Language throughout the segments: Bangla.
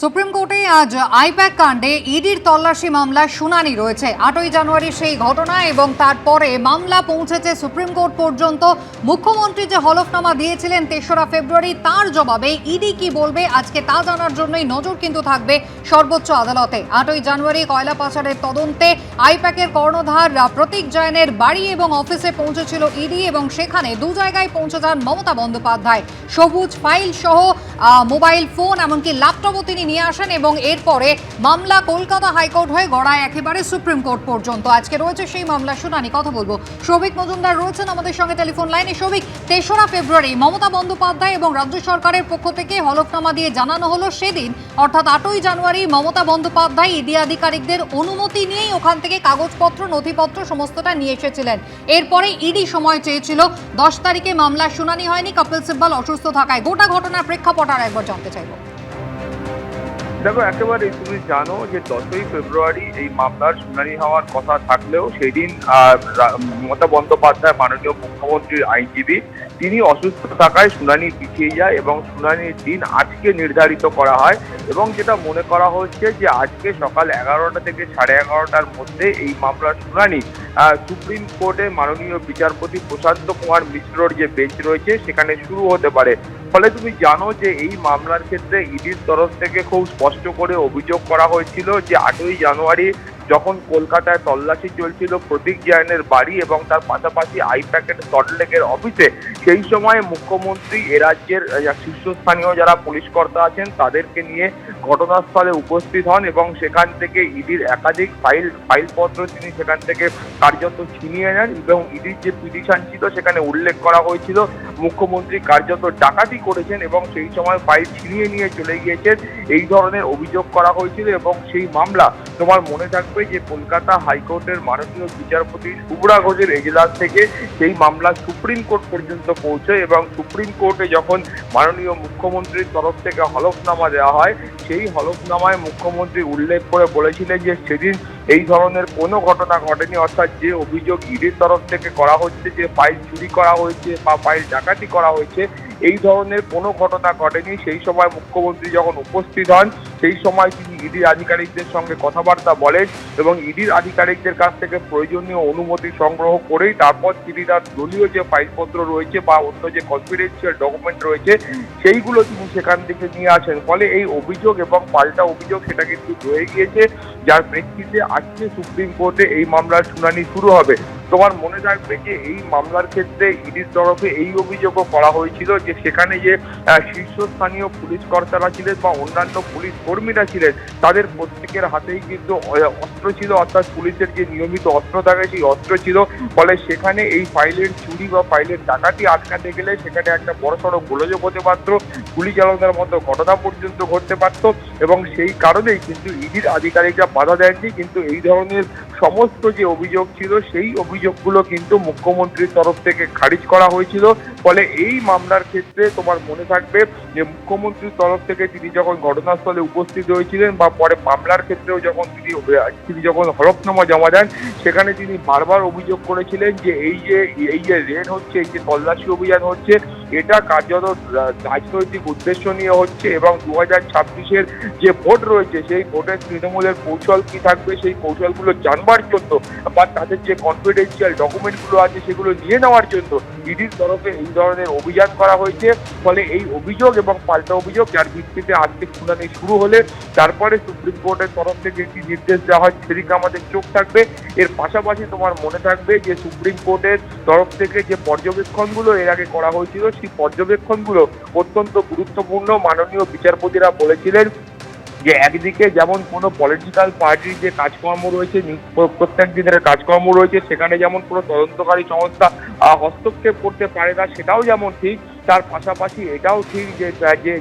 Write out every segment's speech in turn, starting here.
সুপ্রিম কোর্টে আজ আইপ্যাক কাণ্ডে ইডির তল্লাশি মামলার শুনানি রয়েছে। 8ই জানুয়ারি সেই ঘটনা এবং তারপরে মামলা পৌঁছেছে সুপ্রিম কোর্ট পর্যন্ত। মুখ্যমন্ত্রী যে হলফনামা দিয়েছিলেন 3রা ফেব্রুয়ারি, তার জবাবে ইডি কি বলবে আজকে তা জানার জন্যই নজর কিন্তু থাকবে সর্বোচ্চ আদালতে। 8ই জানুয়ারি কয়লা পাচারের তদন্তে আইপ্যাকের কর্ণধার প্রতীক জৈনের বাড়ি এবং অফিসে পৌঁছেছিল ইডি এবং সেখানে দু জায়গায় পৌঁছে যান মমতা বন্দ্যোপাধ্যায়। সবুজ ফাইল সহ মোবাইল ফোন এমনকি ল্যাপটপও তিনি নিয়ে আসেন এবং এরপরে মামলা কলকাতা হাইকোর্ট হয়ে গড়ায় একেবারে সুপ্রিম কোর্ট পর্যন্ত। আজকে রয়েছে সেই মামলার শুনানি। কথা বলবো সৌভিক মজুমদার রয়েছেন আমাদের সঙ্গে টেলিফোন লাইনে। সৌভিক, 3রা ফেব্রুয়ারি মমতা বন্দ্যোপাধ্যায় এবং রাজ্য সরকারের পক্ষ থেকে হলফনামা দিয়ে জানানো হলো সেদিন অর্থাৎ 8ই জানুয়ারি মমতা বন্দ্যোপাধ্যায় ইডি আধিকারিকদের অনুমতি নিয়েই ওখান থেকে কাগজপত্র নথিপত্র সমস্তটা নিয়ে এসেছিলেন। এরপরে ইডি সময় চেয়েছিল, 10 তারিখে মামলার শুনানি হয়নি কপিল সিব্বল অসুস্থ থাকায়। গোটা ঘটনার প্রেক্ষাপট আর একবার জানতে চাইবো। দেখো, একেবারে তুমি জানো যে 10ই ফেব্রুয়ারি এই মামলার শুনানি হওয়ার কথা থাকলেও সেদিন মমতা বন্দ্যোপাধ্যায় মাননীয় মুখ্যমন্ত্রীর আইনজীবী তিনি অসুস্থ থাকায় শুনানি পিছিয়ে যায় এবং শুনানির দিন আজকে নির্ধারিত করা হয় এবং যেটা মনে করা হচ্ছে যে আজকে সকাল 11টা থেকে 11:30টার মধ্যে এই মামলার শুনানি সুপ্রিম কোর্টে মাননীয় বিচারপতি প্রশান্ত কুমার মিশ্রর যে বেঞ্চ রয়েছে সেখানে শুরু হতে পারে। ফলে তুমি জানো যে এই মামলার ক্ষেত্রে ইডির তরফ থেকে খুব স্পষ্ট করে অভিযোগ করা হয়েছিল যে 8ই জানুয়ারি যখন কলকাতায় তল্লাশি চলছিল প্রতীক জৈনের বাড়ি এবং তার পাশাপাশি আইপ্যাকের সল্টলেকের অফিসে, সেই সময় মুখ্যমন্ত্রী এ রাজ্যের শীর্ষস্থানীয় যারা পুলিশ কর্তা আছেন তাদেরকে নিয়ে ঘটনাস্থলে উপস্থিত হন এবং সেখান থেকে ইডির একাধিক ফাইলপত্র তিনি সেখান থেকে কার্যত ছিনিয়ে নেন এবং ইডির যে পিটিশন ছিল সেখানে উল্লেখ করা হয়েছিল মুখ্যমন্ত্রী কার্যত ডাকাতি করেছেন এবং সেই সময় ফাইল ছিনিয়ে নিয়ে চলে গিয়েছেন, এই ধরনের অভিযোগ করা হয়েছিল। এবং সেই মামলা তোমার মনে থাকবে যে কলকাতা হাইকোর্টের মাননীয় বিচারপতি শুভ্রা ঘোষের এজলাস থেকে সেই মামলা সুপ্রিম কোর্ট পর্যন্ত পৌঁছয় এবং সুপ্রিম কোর্টে যখন মাননীয় মুখ্যমন্ত্রীর তরফ থেকে হলফনামা দেওয়া হয়, সেই হলফনামায় মুখ্যমন্ত্রী উল্লেখ করে বলেছিলেন যে সেদিন এই ধরনের কোনো ঘটনা ঘটেনি, অর্থাৎ যে অভিযোগ ইডির তরফ থেকে করা হচ্ছে যে ফাইল চুরি করা হয়েছে বা ফাইল ডাকাতি করা হয়েছে, এই ধরনের কোনো ঘটনা ঘটেনি। সেই সময় মুখ্যমন্ত্রী যখন উপস্থিত হন সেই সময় তিনি ইডির আধিকারিকদের সঙ্গে কথাবার্তা বলেন এবং ইডির আধিকারিকদের কাছ থেকে প্রয়োজনীয় অনুমতি সংগ্রহ করেই তারপর তিনি তার দলীয় যে ফাইলপত্র রয়েছে বা অন্য যে কনফিডেন্সিয়াল ডকুমেন্ট রয়েছে সেইগুলো তিনি সেখান থেকে নিয়ে আসেন। ফলে এই অভিযোগ এবং পাল্টা অভিযোগ সেটা কিন্তু রয়ে গিয়েছে, যার প্রেক্ষিতে আজকে সুপ্রিম কোর্টে এই মামলার শুনানি শুরু হবে। তোমার মনে থাকবে যে এই মামলার ক্ষেত্রে ইডির তরফে এই অভিযোগও করা হয়েছিল যে সেখানে যে শীর্ষস্থানীয় পুলিশ কর্তারা ছিলেন বা অন্যান্য পুলিশ কর্মীরা ছিলেন তাদের প্রত্যেকের হাতেই কিন্তু অস্ত্র ছিল, অর্থাৎ পুলিশের যে নিয়মিত অস্ত্র থাকে সেই অস্ত্র ছিল। ফলে সেখানে এই ফাইলের চুরি বা ফাইলের ডাকাতি আটকাতে গেলে সেখানে একটা বড়সড় গোলযোগ হতে পারত, গুলি চালানোর মতো ঘটনা পর্যন্ত ঘটতে পারত এবং সেই কারণেই কিন্তু ইডির আধিকারিকরা বাধা দেননি। কিন্তু এই ধরনের সমস্ত যে অভিযোগ ছিল সেই অভিযোগগুলো কিন্তু মুখ্যমন্ত্রীর তরফ থেকে খারিজ করা হয়েছিল। ফলে এই মামলার ক্ষেত্রে তোমার মনে থাকবে যে মুখ্যমন্ত্রীর তরফ থেকে তিনি যখন ঘটনাস্থলে উপস্থিত হয়েছিলেন বা পরে মামলার ক্ষেত্রেও যখন তিনি যখন হলফনামা জমা দেন সেখানে তিনি বারবার অভিযোগ করেছিলেন যে এই যে রেড হচ্ছে, এই যে তল্লাশি অভিযান হচ্ছে, এটা কার্যত রাজনৈতিক উদ্দেশ্য নিয়ে হচ্ছে এবং 2026-এর যে ভোট রয়েছে সেই ভোটের তৃণমূলের কৌশল কি থাকবে সেই কৌশলগুলো জানবার জন্য বা তাদের যে কনফিডেন্সিয়াল ডকুমেন্টগুলো আছে সেগুলো নিয়ে নেওয়ার জন্য ইডির তরফে এই ধরনের অভিযান করা হয়েছে। ফলে এই অভিযোগ এবং পাল্টা অভিযোগ যার ভিত্তিতে আজকে শুনানি শুরু হলে তারপরে সুপ্রিম কোর্টের তরফ থেকে একটি নির্দেশ দেওয়া হয়, সেদিকে আমাদের চোখ থাকবে। এর পাশাপাশি তোমার মনে থাকবে যে সুপ্রিম কোর্টের তরফ থেকে যে পর্যবেক্ষণগুলো এর আগে করা হয়েছিল সেই পর্যবেক্ষণগুলো অত্যন্ত গুরুত্বপূর্ণ। মাননীয় বিচারপতিরা বলেছিলেন যে একদিকে যেমন কোনো পলিটিক্যাল পার্টির যে কাজকর্ম রয়েছে, প্রত্যেক দিনের কাজকর্ম রয়েছে, সেখানে যেমন কোনো তদন্তকারী সংস্থা হস্তক্ষেপ করতে পারে না সেটাও যেমন ঠিক, তার পাশাপাশি এটাও ঠিক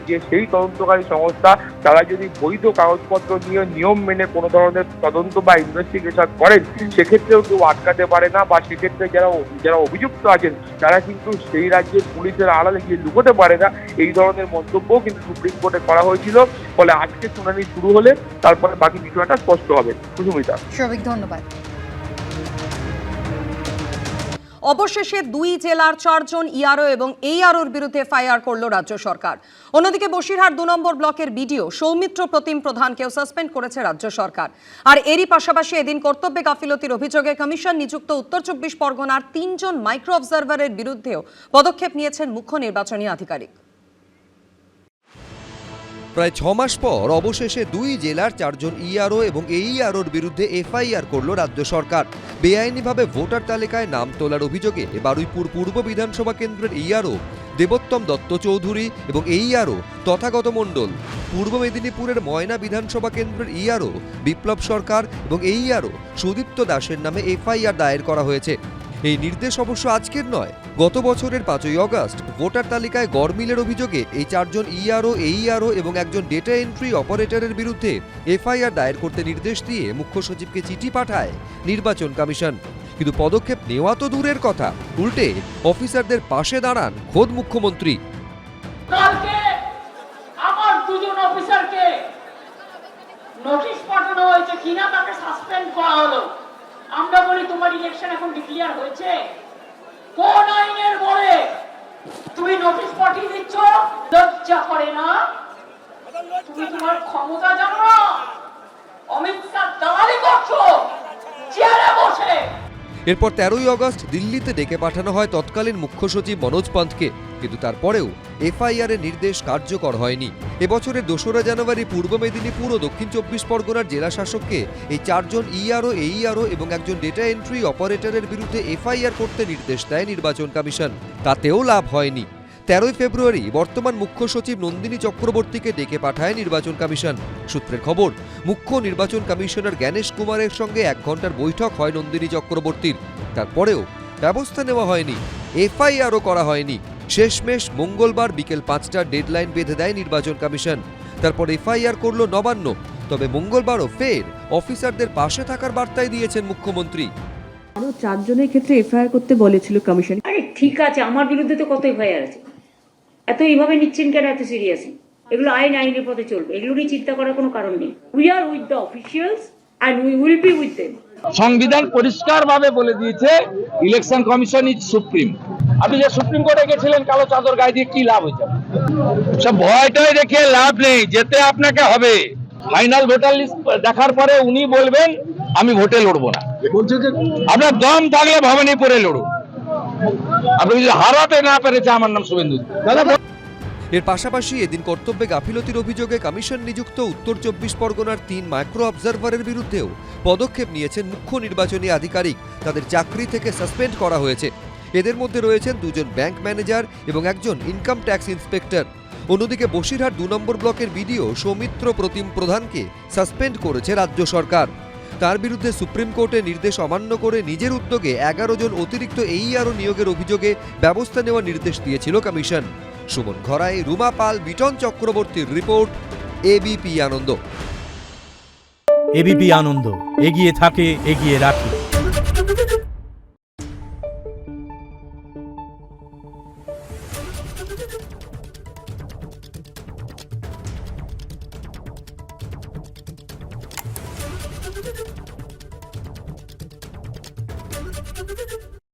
যে সেই তদন্তকারী সংস্থা তারা যদি বৈধ কাগজপত্র নিয়ে নিয়ম মেনে কোনো ধরনের তদন্ত বা ইনভেস্টিগেশন করেন সেক্ষেত্রেও কেউ আটকাতে পারে না বা সেক্ষেত্রে যারা অভিযুক্ত আছেন তারা কিন্তু সেই রাজ্যের পুলিশের আড়ালে গিয়ে লুকোতে পারে না, এই ধরনের মন্তব্যও কিন্তু সুপ্রিম কোর্টে করা হয়েছিল। ফলে আজকে শুনানি শুরু হলে তারপরে বাকি বিষয়টা স্পষ্ট হবে। সুস্মিতা, সৌভিক, ধন্যবাদ। অবশেষে 2 জেলার 4 জন ইআরও এবং এইআরওর বিরুদ্ধে এফআইআর করল রাজ্য সরকার। অন্যদিকে বসিরহাট 2 নম্বর ব্লকের বিডিও সৌমিত্র প্রতিম প্রধানকেও সাসপেন্ড করেছে রাজ্য সরকার। আর এরই পাশাপাশি এদিন কর্তব্যে গাফিলতির অভিযোগে কমিশন নিযুক্ত উত্তর 24 পরগনার 3 জন মাইক্রো অবজারভারের বিরুদ্ধেও পদক্ষেপ নিয়েছেন মুখ্য নির্বাচনী আধিকারিক। প্রায় 6 মাস পর অবশেষে 2 জেলার 4 জন ইআরও এবং এইআরওর বিরুদ্ধে এফআইআর করল রাজ্য সরকার। বেআইনিভাবে ভোটার তালিকায় নাম তোলার অভিযোগে বারুইপুর পূর্ব বিধানসভা কেন্দ্রের ইআরও দেবোত্তম দত্ত চৌধুরী এবং এইআরও তথাগত মণ্ডল, পূর্ব মেদিনীপুরের ময়না বিধানসভা কেন্দ্রের ইআরও বিপ্লব সরকার এবং এইআরও সুদীপ্ত দাসের নামে এফআইআর দায়ের করা হয়েছে। এই নির্দেশ অবশ্য আজকের নয়, গত বছরের 5ই আগস্ট ভোটার তালিকায় গড়মিলের অভিযোগে এই 4 জন ইআরও, এইআরও এবং একজন ডেটা এন্ট্রি অপারেটরের বিরুদ্ধে এফআইআর দায়ের করতে নির্দেশ দিয়ে মুখ্য সচিবকে চিঠি পাঠায় নির্বাচন কমিশন। কিন্তু পদক্ষেপ নেওয়া তো দূরের কথা, উল্টে অফিসারদের পাশে দাঁড়ান খোদ মুখ্যমন্ত্রী। কালকে আমার 2 জন অফিসারকে নোটিশ পাঠানো হয়েছে কিনা তাকে সাসপেন্ড করা হলো। আমরা বলি তোমার ইলেকশন এখন ডিক্লেয়ার হয়েছে, কোন আইনের বলে তুমি নোটিশ পাঠিয়ে দিচ্ছ? লজ্জা করে না? তুমি তোমার ক্ষমতা জানো না? অমিত শাহ দালালি করছো চেয়ারে বসে। এরপর 13ই আগস্ট দিল্লিতে ডেকে পাঠানো হয় তৎকালীন মুখ্য সচিব মনোজ পান্থকে, কিন্তু তারপরেও এফআইআর এর নির্দেশ কার্যকর হয়নি। এবছরের 2রা জানুয়ারি পূর্ব মেদিনীপুর ও দক্ষিণ 24 পরগনার জেলা শাসককে এই 4 জন ইআরও, এইআরও এবং একজন ডেটা এন্ট্রি অপারেটরের বিরুদ্ধে এফআইআর করতে নির্দেশ দেয় নির্বাচন কমিশন। তাতেও লাভ হয়নি। 13ই ফেব্রুয়ারি বর্তমান মুখ্য সচিব নন্দিনী চক্রবর্তীকে ডেকে পাঠায় নির্বাচন কমিশন। সূত্রের খবর, মুখ্য নির্বাচন কমিশনার জ্ঞানেশ কুমারের সঙ্গে 1 ঘন্টার বৈঠক হয় নন্দিনী চক্রবর্তীর। তারপরেও ব্যবস্থা নেওয়া হয়নি, এফআইআরও করা হয়নি। শেষমেশ মঙ্গলবার বিকেল 5টার ডেডলাইন বেঁধে দেয় নির্বাচন কমিশন। তারপর এফআইআর করল নবান্ন। তবে মঙ্গলবারও ফের অফিসারদের পাশে থাকার বার্তাই দিয়েছেন মুখ্যমন্ত্রী। আরো 4 জনের ক্ষেত্রে এফআইআর করতে বলেছিল কমিশন। আরে ঠিক আছে, আমার বিরুদ্ধে তো কত এফআইআর আছে, এত এইভাবে নিচ্ছেন কেন? এত সিরিয়াসলি এগুলো আইনের পথে চলবে, এগুলো নিয়ে চিন্তা করার কোনো কারণ নেই। We are with the officials and we will be with them. সংবিধান পরিষ্কারভাবে বলে দিয়েছে ইলেকশন কমিশন ইজ সুপ্রিম। আপনি যে সুপ্রিম কোর্টে গেছিলেন কালো চাদর গায়ে দিয়ে কি লাভ হয়েছে? সব ভয়টাই রেখে লাভ নেই, যেতে আপনাকে হবে। ফাইনাল ভোটার লিস্ট দেখার পরে উনি বলবেন আমি ভোটে লড়বো না। বলছে যে আপনার দম থাকলে ভবানীপুরে লড়ুন। আপনি যদি হারাতে না পেরেছে, আমার নাম শুভেন্দু। এর পাশাপাশি এদিন কর্তব্যে গাফিলতির অভিযোগে কমিশন নিযুক্ত উত্তর 24 পরগনার 3 মাইক্রো অবজারভারের বিরুদ্ধেও পদক্ষেপ নিয়েছেন মুখ্য নির্বাচনী আধিকারিক। তাদের চাকরি থেকে সাসপেন্ড করা হয়েছে। এদের মধ্যে রয়েছেন 2 জন ব্যাংক ম্যানেজার এবং একজন ইনকাম ট্যাক্স ইন্সপেক্টর। অন্যদিকে বসিরহাট 2 নম্বর ব্লকের বিডিও সৌমিত্র প্রতিম প্রধানকে সাসপেন্ড করেছে রাজ্য সরকার। তার বিরুদ্ধে সুপ্রিম কোর্টের নির্দেশ অমান্য করে নিজের উদ্যোগে 11 জন অতিরিক্ত এইআরও নিয়োগের অভিযোগে ব্যবস্থা নেওয়ার নির্দেশ দিয়েছিল কমিশন। সুমন ঘরাই, রুমা পাল, বিটন চক্রবর্তীর রিপোর্ট, এবিপি আনন্দ। এবিপি আনন্দ, এগিয়ে থাকে, এগিয়ে রাখে।